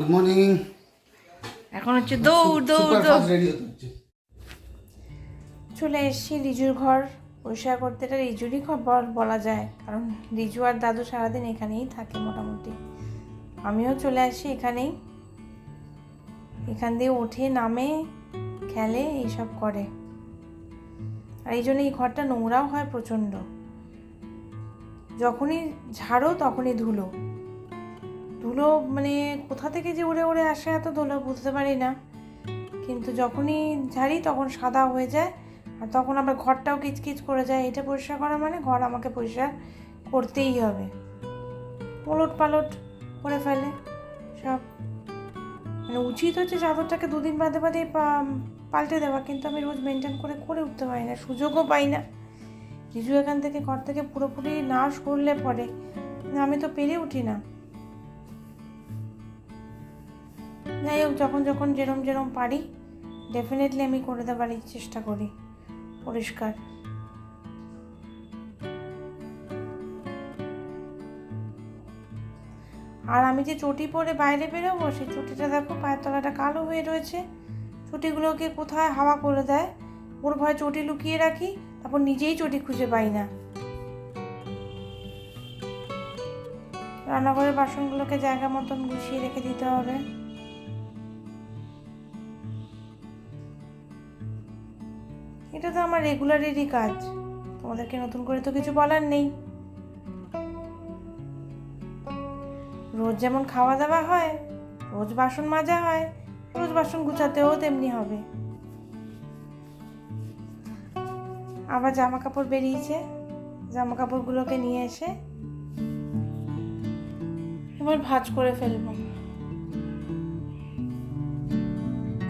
Good morning. এখন হচ্ছে দৌড় দৌড় দৌড়। রেডি হতে হচ্ছে। চলে এসেছি রিজুর ঘর পরিষ্কার করতে। এটা রিজুরই ঘর বলা যায়, কারণ রিজু আর দাদু সারাদিন এখানেই থাকে মোটামুটি। আমিও চলে আসি এখানেই, এখান দিয়ে ওঠে নামে খেলে এইসব করে। আর এই জন্য এই ঘরটা নোংরাও হয় প্রচণ্ড। যখনই ঝাড়ো তখনই ধুলো ধুলো, মানে কোথা থেকে যে উড়ে উড়ে আসে এত ধুলো বুঝতে পারি না। কিন্তু যখনই ঝাড়ি তখন সাদা হয়ে যায়, আর তখন আবার ঘরটাও কিচকিচ করে যায়। এটা পরিষ্কার করা মানে ঘর আমাকে পরিষ্কার করতেই হবে। ওলট পালট করে ফেলে সব। মানে উচিত হচ্ছে চাদরটাকে দুদিন বাদে বাদে পাল্টে দেওয়া, কিন্তু আমি রোজ মেনটেন করে উঠতে পারি না, সুযোগও পাই না। রিজু এখান থেকে ঘর থেকে পুরোপুরি না সরলে পরে আমি তো পেরে উঠি না। যাই হোক, যখন যখন যেরম পারি ডেফিনেটলি আমি করে দেওয়ার চেষ্টা করি পরিষ্কার। আর আমি যে চটি পরে বাইরে বেরোবো, সেই চটিটা দেখো পায়ের তলাটা কালো হয়ে রয়েছে। চটিগুলোকে কোথায় হাওয়া করে দেয়, ওর ভয় চটি লুকিয়ে রাখি, তারপর নিজেই চটি খুঁজে পাই না। রান্নাঘরের বাসনগুলোকে জায়গা মতন গুছিয়ে রেখে দিতে হবে। এটা তো আমার রেগুলারেরই কাজ, তোমাদেরকে নতুন করে তো কিছু বলার নেই। রোজ যেমন খাওয়া দাওয়া হয়, রোজ বাসন মাজা হয়, রোজ বাসন গুছাতেও তেমনি হবে। আবার জামা কাপড় বেরিয়েছে, জামা কাপড়গুলোকে নিয়ে এসে এবার ভাঁজ করে ফেলবো।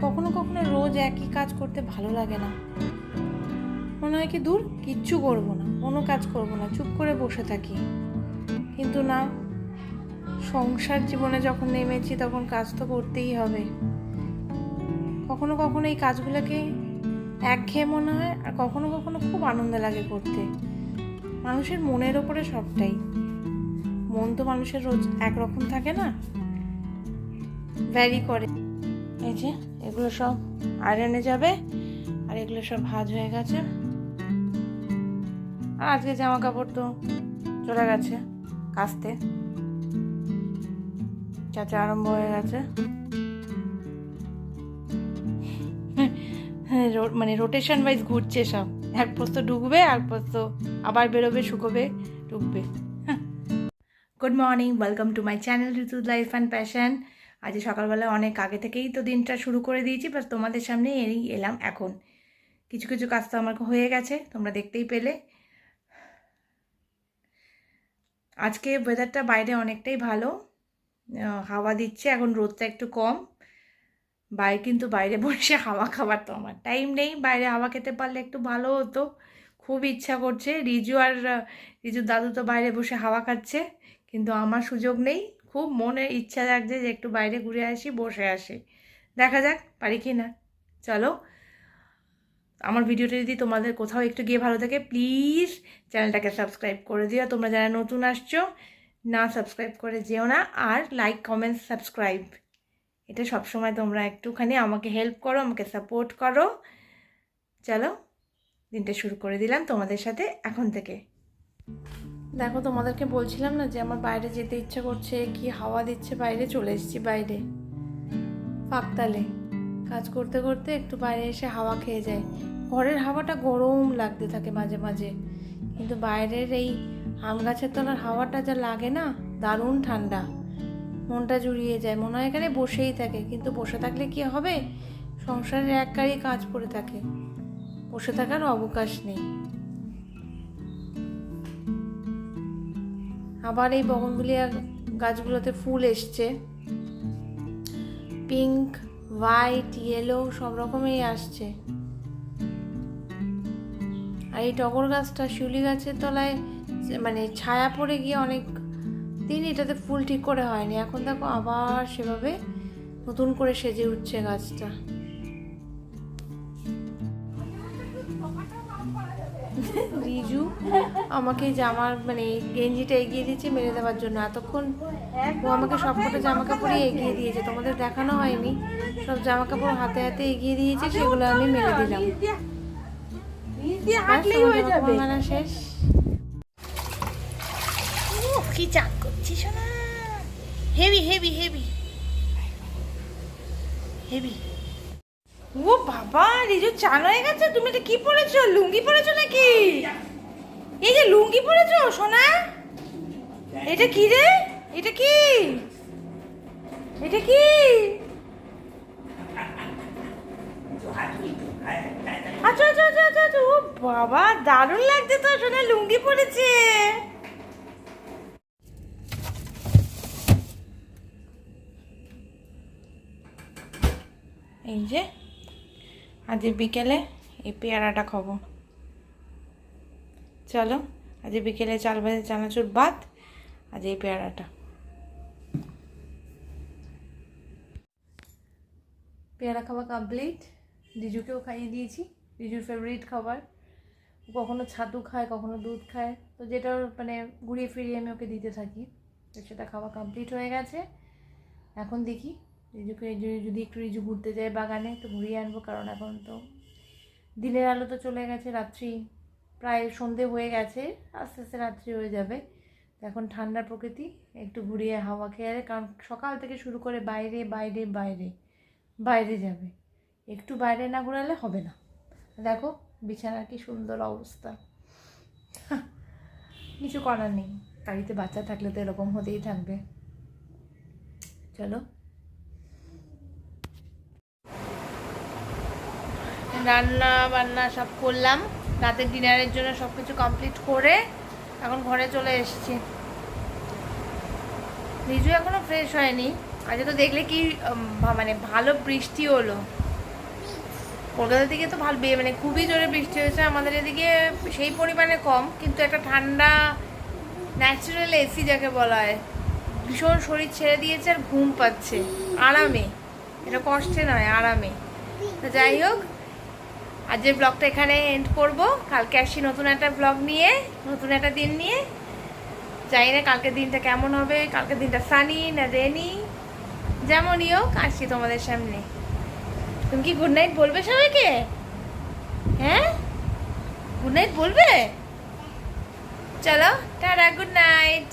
কখনো কখনো রোজ একই কাজ করতে ভালো লাগে না, মনে হয় কি দূর কিচ্ছু করবো না, কোনো কাজ করবো না, চুপ করে বসে থাকি। কিন্তু না, সংসার জীবনে যখন নেমেছি তখন কাজ তো করতেই হবে। কখনো কখনো এই কাজগুলোকে একঘেয়ে মনে হয়, আর কখনো কখনো খুব আনন্দ লাগে করতে। মানুষের মনের ওপরে সবটাই। মন তো মানুষের রোজ একরকম থাকে না, ভ্যারি করে। এই যে এগুলো সব আয়রনে যাবে, আর এগুলো সব ভাঁজ হয়ে গেছে। আর আজকে জামা কাপড় তো চলে গেছে কাচতে, চাচা আরম্ভ হয়ে গেছে। মানে রোটেশন ওয়াইজ ঘুরছে সব, এক পোস্ত ঢুকবে এক পোস্ত আবার বেরোবে, শুকোবে, ঢুকবে। Good morning, welcome to my channel Ritu's life and passion. আজ সকালবেলা অনেক আগে থেকেই তো দিনটা শুরু করে দিয়েছি, বাস তোমাদের সামনে এলাম এখন। কিছু কিছু কাজ তো আমার হয়ে গেছে, তোমরা দেখতেই পেলে। আজকে ওয়েদারটা বাইরে অনেকটাই ভালো, হাওয়া দিচ্ছে, এখন রোদটা একটু কম। কিন্তু বাইরে বসে হাওয়া খাবার তো আমার টাইম নেই। বাইরে হাওয়া খেতে পারলে একটু ভালো হতো, খুব ইচ্ছা করছে। রিজুর দাদু তো বাইরে বসে হাওয়া খাচ্ছে, কিন্তু আমার সুযোগ নেই। খুব মনে ইচ্ছা লাগছে যে একটু বাইরে ঘুরে আসি, বসে আসি। দেখা যাক পারি কি না। চলো, আমার ভিডিওটা যদি তোমাদের কোথাও একটু গিয়ে ভালো থাকে, প্লিজ চ্যানেলটাকে সাবস্ক্রাইব করে দিও। তোমরা যারা নতুন আসছো, না সাবস্ক্রাইব করে যেও না। আর লাইক, কমেন্ট, সাবস্ক্রাইব, এটা সবসময় তোমরা একটুখানি আমাকে হেল্প করো, আমাকে সাপোর্ট করো। চলো, দিনটা শুরু করে দিলাম তোমাদের সাথে এখন থেকে। দেখো, তোমাদেরকে বলছিলাম না যে আমার বাইরে যেতে ইচ্ছে করছে, কি হাওয়া দিচ্ছে বাইরে। চলে এসেছি বাইরে ফাঁকতালে, কাজ করতে করতে একটু বাইরে এসে হাওয়া খেয়ে যায়। ঘরের হাওয়াটা গরম লাগতে থাকে মাঝে মাঝে, কিন্তু বাইরের এই আম গাছের তলার হাওয়াটা যা লাগে না, দারুণ ঠান্ডা, মনটা জুড়িয়ে যায়। মনে হয় এখানে বসেই থাকে, কিন্তু বসে থাকলে কি হবে, সংসারের এক গাড়ি কাজ পড়ে থাকে, বসে থাকার অবকাশ নেই। আবার এই বগনভিলিয়া গাছগুলোতে ফুল এসছে, পিঙ্ক, হোয়াইট, ইয়েলো সব রকমেরই আসছে। আর এই টগর গাছটা শিউলি গাছের তলায় মানে ছায়া পড়ে গিয়ে অনেক দিন এটাতে ফুল ঠিক করে হয়নি, এখন দেখো আবার সেভাবে নতুন করে সেজে উঠছে গাছটা। রিজু আমাকে জামার মানে গেঞ্জিটা এগিয়ে দিয়েছে মেরে দেওয়ার জন্য। এতক্ষণ ও আমাকে সবকটা জামা কাপড়ই এগিয়ে দিয়েছে, তোমাদের দেখানো হয়নি। সব জামা কাপড় হাতে হাতে এগিয়ে দিয়েছে, সেগুলো আমি মেরে দিলাম। মানা শেষ। কি চাক করছিস না? Heavy heavy heavy heavy. ও বাবা, রিজু চান হয়ে গেছে। তুমি এটা কি পরেছো? লুঙ্গি পরেছো নাকি? এই যে লুঙ্গি পরেছো সোনা, এটা কি রে? এটা কি? এটা কি? আচ্ছা আচ্ছা আচ্ছা আচ্ছা আচ্ছা। ও বাবা, দারুণ লাগছে তো সোনা, লুঙ্গি পরেছে। এই যে আজ বিকেলে এই পেয়ারাটা খাবো। চলো, আজ বিকেলে চাল ভাজা চানাচুর ভাত, আজ এই পেয়ারাটা। পেয়ারা খাওয়া কমপ্লিট। রিজুকেও খাইয়ে দিয়েছি, রিজুর ফেভারিট খাবার। কখনো ছাতু খায়, কখনো দুধ খায়, তো যেটা মানে ঘুরিয়ে ফিরিয়ে আমি ওকে দিতে থাকি। তো সেটা খাওয়া কমপ্লিট হয়ে গেছে। এখন দেখি রিজুকে যদি একটু রিজু ঘুরতে যায় বাগানে, তো ঘুরিয়ে আনবো। কারণ এখন তো দিনের আলো তো চলে গেছে, রাত্রি প্রায় সন্ধে হয়ে গেছে, আস্তে আস্তে রাত্রি হয়ে যাবে। এখন ঠান্ডা প্রকৃতি, একটু ঘুরিয়ে হাওয়া খেয়ে যাবে। কারণ সকাল থেকে শুরু করে বাইরে বাইরে বাইরে বাইরে যাবে, একটু বাইরে না ঘোরালে হবে না। দেখো বিছানার কি সুন্দর অবস্থা। কিছু করার নেই, বাড়িতে বাচ্চা থাকলে তো এরকম হতেই থাকবে। চলো, রান্না বান্না সব করলাম, রাতের ডিনারের জন্য সব কিছু কমপ্লিট করে এখন ঘরে চলে এসেছি। রিজু এখনো ফ্রেশ হয়নি। আজকে তো দেখলে কি মানে ভালো বৃষ্টি হলো। কলকাতার দিকে তো ভালো মানে খুবই জোরে বৃষ্টি হয়েছে, আমাদের এদিকে সেই পরিমাণে কম, কিন্তু একটা ঠান্ডা ন্যাচারাল এসি যাকে বলা হয়, ভীষণ শরীর ছেড়ে দিয়েছে আর ঘুম পাচ্ছে আরামে। এটা কষ্টে নয়, আরামে। তো যাই হোক, আজকের ব্লগটা এখানে এন্ড করবো। কালকে আসছি নতুন একটা ব্লগ নিয়ে, নতুন একটা দিন নিয়ে। জানি না কালকের দিনটা কেমন হবে, কালকের দিনটা সানি না রেনি, যেমনই হোক আসছি তোমাদের সামনে। তুমি কি গুড নাইট বলবে সবাইকে? হ্যাঁ, গুড নাইট বলবে? চলো, টাটা, গুড নাইট।